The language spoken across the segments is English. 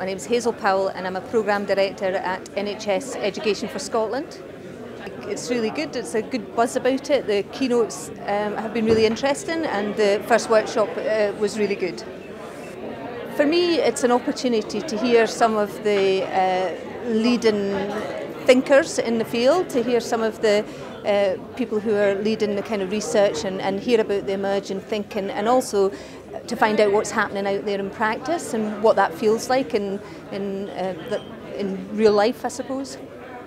My name is Hazel Powell and I'm a Programme Director at NHS Education for Scotland. It's really good, it's a good buzz about it. The keynotes have been really interesting and the first workshop was really good. For me, it's an opportunity to hear some of the leading thinkers in the field, to hear some of the people who are leading the kind of research and hear about the emerging thinking, and also to find out what's happening out there in practice and what that feels like in real life, I suppose.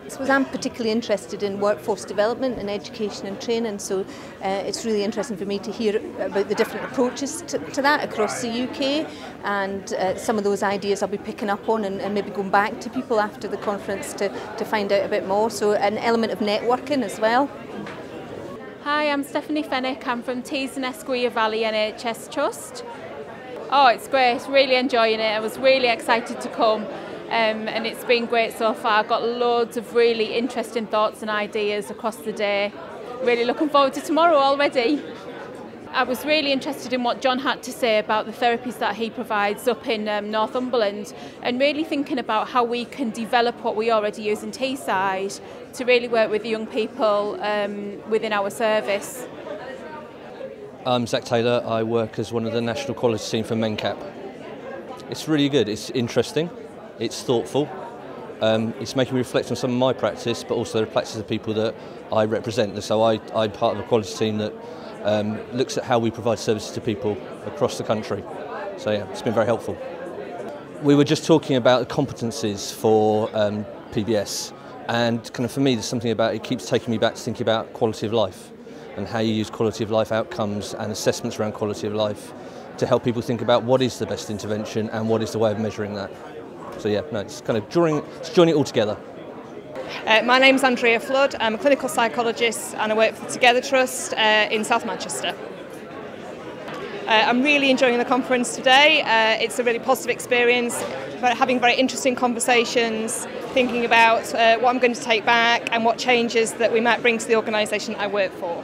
I suppose I'm particularly interested in workforce development and education and training, so it's really interesting for me to hear about the different approaches to that across the UK, and some of those ideas I'll be picking up on and maybe going back to people after the conference to find out a bit more, so an element of networking as well. Hi, I'm Stephanie Fennick. I'm from Tees and Esquire Valley NHS Trust. Oh, it's great, really enjoying it. I was really excited to come. And it's been great so far. I've got loads of really interesting thoughts and ideas across the day. Really looking forward to tomorrow already. I was really interested in what John had to say about the therapies that he provides up in Northumberland, and really thinking about how we can develop what we already use in Teesside to really work with young people within our service. I'm Zach Taylor. I work as one of the national quality team for MENCAP. It's really good, it's interesting. It's thoughtful, it's making me reflect on some of my practice, but also the practice of people that I represent. And so I'm part of a quality team that looks at how we provide services to people across the country. So yeah, it's been very helpful. We were just talking about the competencies for PBS, and kind of for me there's something about it keeps taking me back to thinking about quality of life and how you use quality of life outcomes and assessments around quality of life to help people think about what is the best intervention and what is the way of measuring that. So yeah, no, it's kind of joining it all together. My name's Andrea Flood. I'm a clinical psychologist and I work for the Together Trust in South Manchester. I'm really enjoying the conference today. It's a really positive experience, having very interesting conversations, thinking about what I'm going to take back and what changes that we might bring to the organisation I work for.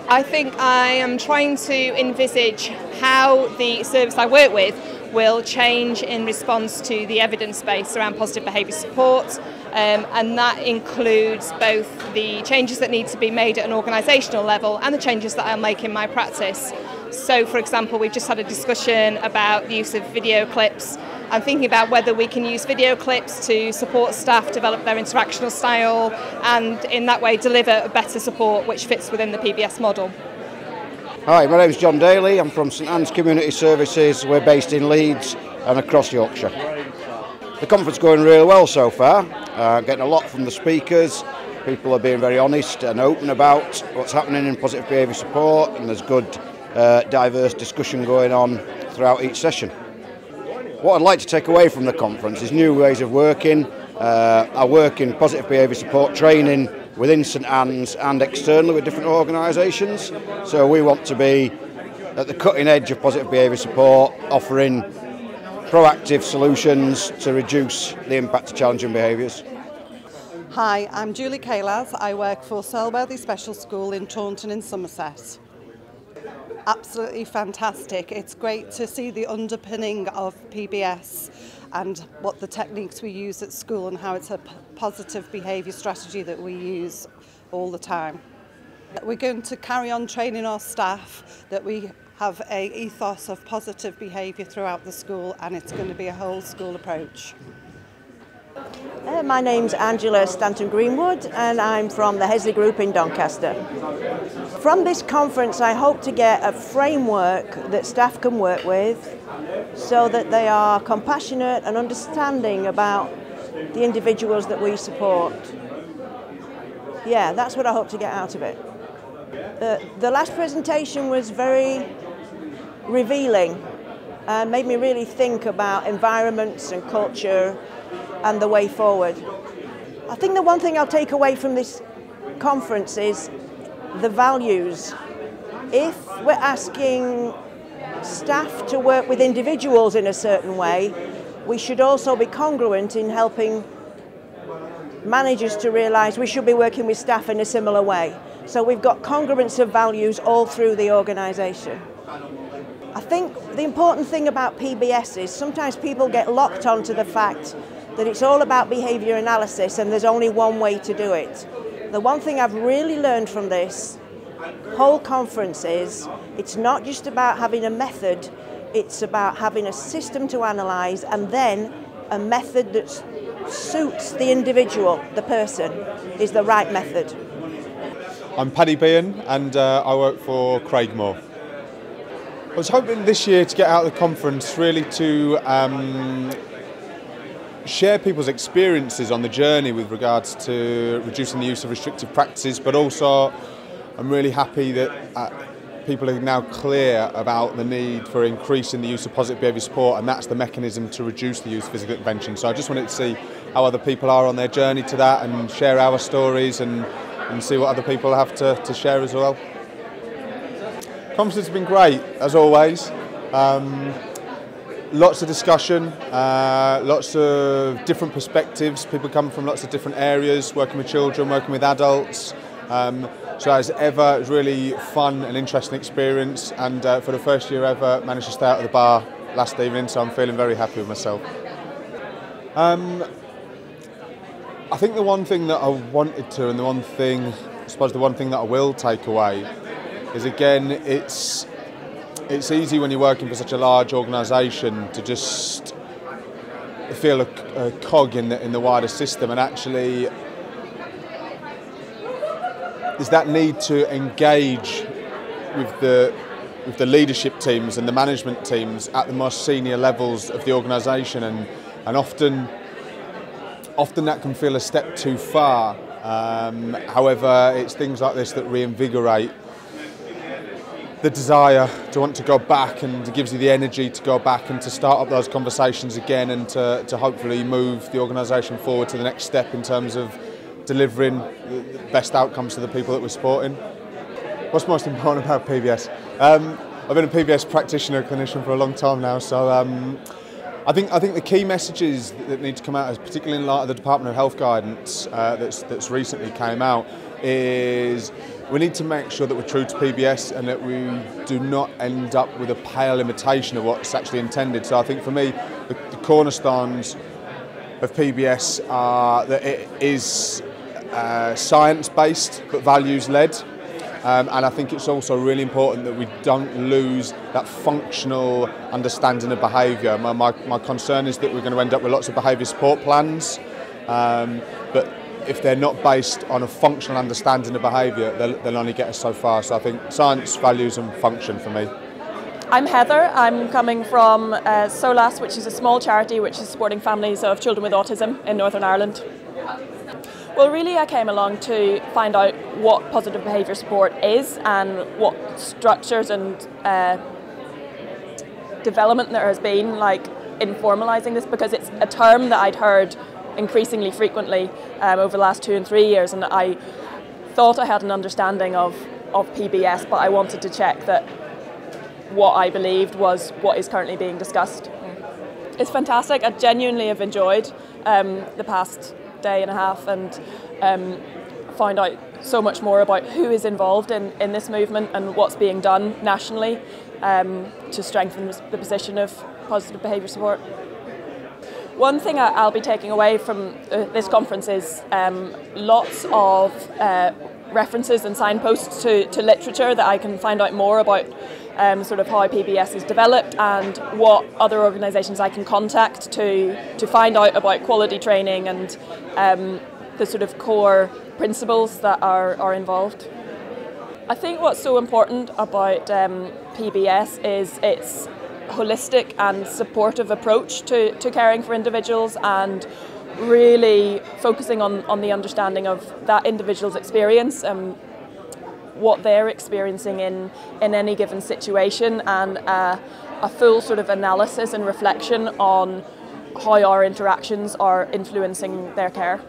I think I am trying to envisage how the service I work with will change in response to the evidence base around positive behaviour support, and that includes both the changes that need to be made at an organisational level and the changes that I'll make in my practice. So, for example, we've just had a discussion about the use of video clips. I'm thinking about whether we can use video clips to support staff develop their interactional style and in that way deliver a better support which fits within the PBS model. Hi, my name's John Daly. I'm from St Anne's Community Services. We're based in Leeds and across Yorkshire. The conference is going really well so far. Getting a lot from the speakers. People are being very honest and open about what's happening in positive behaviour support, and there's good diverse discussion going on throughout each session. What I'd like to take away from the conference is new ways of working. I work in positive behaviour support training within St Anne's and externally with different organisations. So we want to be at the cutting edge of positive behaviour support, offering proactive solutions to reduce the impact of challenging behaviours. Hi, I'm Julie Kalaz. I work for Selworthy Special School in Taunton in Somerset. Absolutely fantastic. It's great to see the underpinning of PBS and what the techniques we use at school and how it's a positive behaviour strategy that we use all the time. We're going to carry on training our staff that we have an ethos of positive behaviour throughout the school, and it's going to be a whole school approach. My name's Angela Stanton-Greenwood and I'm from the Hesley Group in Doncaster. From this conference I hope to get a framework that staff can work with so that they are compassionate and understanding about the individuals that we support. Yeah, that's what I hope to get out of it. The last presentation was very revealing and made me really think about environments and culture and the way forward. I think the one thing I'll take away from this conference is the values. If we're asking staff to work with individuals in a certain way, we should also be congruent in helping managers to realise we should be working with staff in a similar way. So we've got congruence of values all through the organisation. I think the important thing about PBS is sometimes people get locked onto the fact that it's all about behaviour analysis and there's only one way to do it. The one thing I've really learned from this whole conference is it's not just about having a method, it's about having a system to analyse and then a method that suits the individual, the person, is the right method. I'm Paddy Behan and I work for Craigmore. I was hoping this year to get out of the conference really to share people's experiences on the journey with regards to reducing the use of restrictive practices, but also I'm really happy that people are now clear about the need for increasing the use of positive behaviour support, and that's the mechanism to reduce the use of physical intervention. So I just wanted to see how other people are on their journey to that and share our stories and see what other people have to share as well. Conference has been great, as always. Lots of discussion, lots of different perspectives, people come from lots of different areas, working with children, working with adults. So as ever, it was really fun and interesting experience, and for the first year ever, managed to stay out of the bar last evening, so I'm feeling very happy with myself. I think the one thing that I wanted to, and the one thing, I suppose the one thing that I will take away is, again, it's easy when you're working for such a large organisation to just feel a cog in the wider system, and actually there's that need to engage with the leadership teams and the management teams at the most senior levels of the organisation, and often that can feel a step too far. However, it's things like this that reinvigorate the desire to want to go back, and it gives you the energy to go back and to start up those conversations again, and to hopefully move the organisation forward to the next step in terms of delivering the best outcomes to the people that we're supporting. What's most important about PBS? I've been a PBS practitioner, clinician for a long time now, so I think the key messages that need to come out, particularly in light of the Department of Health guidance that's recently came out, is we need to make sure that we're true to PBS and that we do not end up with a pale imitation of what's actually intended. So I think for me, the cornerstones of PBS are that it is science-based but values-led. And I think it's also really important that we don't lose that functional understanding of behaviour. My concern is that we're going to end up with lots of behaviour support plans, but if they're not based on a functional understanding of behaviour, they'll only get us so far. So I think science, values and function for me. I'm Heather. I'm coming from SOLAS, which is a small charity which is supporting families of children with autism in Northern Ireland. Well, really I came along to find out what positive behaviour support is and what structures and development there has been like in formalising this, because it's a term that I'd heard increasingly frequently over the last 2 and 3 years, and I thought I had an understanding of PBS, but I wanted to check that what I believed was what is currently being discussed. It's fantastic. I genuinely have enjoyed the past day and a half, and find out so much more about who is involved in this movement and what's being done nationally to strengthen the position of positive behaviour support. One thing I'll be taking away from this conference is lots of references and signposts to literature that I can find out more about sort of how PBS is developed and what other organisations I can contact to find out about quality training and the sort of core principles that are involved. I think what's so important about PBS is its holistic and supportive approach to caring for individuals, and really focusing on the understanding of that individual's experience and what they're experiencing in any given situation, and a full sort of analysis and reflection on how our interactions are influencing their care.